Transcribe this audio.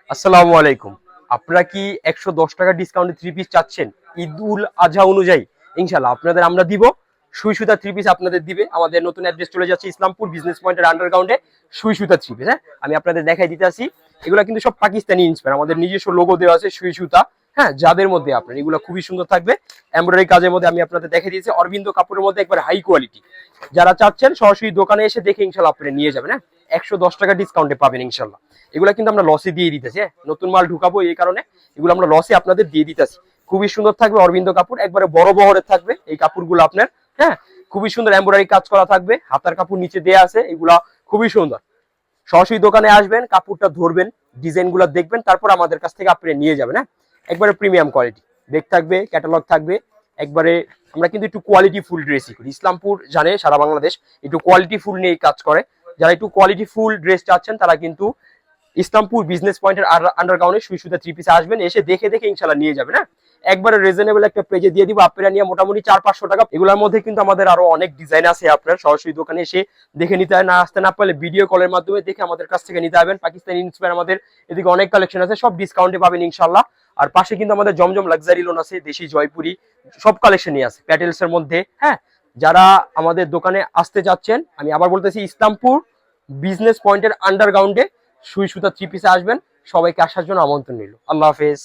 আসসালামু আলাইকুম। আপনারা কি 110 টাকা ডিসকাউন্টে থ্রি পিস চাচ্ছেন ঈদ উল আজহা অনুযায়ী? ইনশাল্লাহ আপনাদের আমরা দিব। সুই সুতা থ্রি পিস আপনাদের দিবে। আমাদের নতুন অ্যাড্রেস চলে যাচ্ছে ইসলামপুর বিজনেস পয়েন্টের আন্ডারগ্রাউন্ডে। সুই সুতা থ্রি পিস, হ্যাঁ আমি আপনাদের দেখাই দিতে আসি। এগুলো কিন্তু সব পাকিস্তানি ইন্সপায়ার, আমাদের নিজস্ব লোগো দেওয়া আছে সুই সুতা। হ্যাঁ, যাদের মধ্যে আপনার এগুলো খুবই সুন্দর থাকবে। এমব্রয়ডারি কাজের মধ্যে আমি আপনাদের দেখে দিয়েছি, অরবিন্দ কাপড়ের মধ্যে একবার হাই কোয়ালিটি। যারা চাচ্ছেন সরাসরি দোকানে এসে দেখে ইনশাল্লাহ আপনারা নিয়ে যাবেন। হ্যাঁ, 110 টাকা ডিসকাউন্টে পাবেন ইনশাল্লাহ। এগুলা কিন্তু আমরা লসে দিয়ে দিতেছি, হ্যাঁ নতুন মাল ঢুকাবো এই কারণে এগুলো আমরা লসে আপনাদের দিয়ে দিতেছি। খুবই সুন্দর থাকবে, অরবিন্দ কাপড় একবারে বড় বহরের থাকবে এই কাপড়গুলো আপনার। হ্যাঁ, খুবই সুন্দর এমব্রয়ডারি কাজ করা থাকবে, হাতার কাপড় নিচে দেয়া আছে, এগুলা খুবই সুন্দর। সরাসরি দোকানে আসবেন, কাপড়টা ধরবেন, ডিজাইন গুলা দেখবেন, তারপর আমাদের কাছ থেকে আপনি নিয়ে যাবেন। হ্যাঁ, একবারে প্রিমিয়াম কোয়ালিটি বেগ থাকবে, ক্যাটালগ থাকবে একবারে। আমরা কিন্তু একটু কোয়ালিটি ফুল ড্রেসই করি, ইসলামপুর জানে সারা বাংলাদেশ একটু কোয়ালিটি ফুল নিয়ে কাজ করে। যারা একটু কোয়ালিটি ফুল ড্রেস চাচ্ছেন তারা কিন্তু ইসলামপুর বিজনেস পয়েন্টের আন্ডারগ্রাউন্ডে সুই সুতা থ্রি পিস আসবেন, এসে দেখে দেখে ইনশাল্লাহ নিয়ে যাবেন। হ্যাঁ, একবারে রিজনেবল একটা পেজে দিয়ে দিব, আপনারা নিয়ে মোটামুটি 400-500 টাকা। এগুলোর মধ্যে কিন্তু আমাদের আরো অনেক ডিজাইন আছে, আপনার সরাসরি দোকানে এসে দেখে নিতে হয়, না আসতে না পারলে ভিডিও কলের মাধ্যমে দেখে আমাদের কাছ থেকে নিতে হবেন। পাকিস্তানি ইন্সপায়ার আমাদের এদিকে অনেক কালেকশন আছে, সব ডিসকাউন্টে পাবেন ইনশাল্লাহ। আর পাশে কিন্তু আমাদের জমজম লাক্সারি লোন আছে, দেশি জয়পুরি সব কালেকশনই আছে প্যাটেলস এর মধ্যে। হ্যাঁ, যারা আমাদের দোকানে আসতে চাচ্ছেন, আমি আবার বলতেছি ইসলামপুর বিজনেস পয়েন্টের আন্ডারগ্রাউন্ডে সুই সুতা থ্রি পিসে আসবেন। সবাইকে আসার জন্য আমন্ত্রণ রইল। আল্লাহ হাফেজ।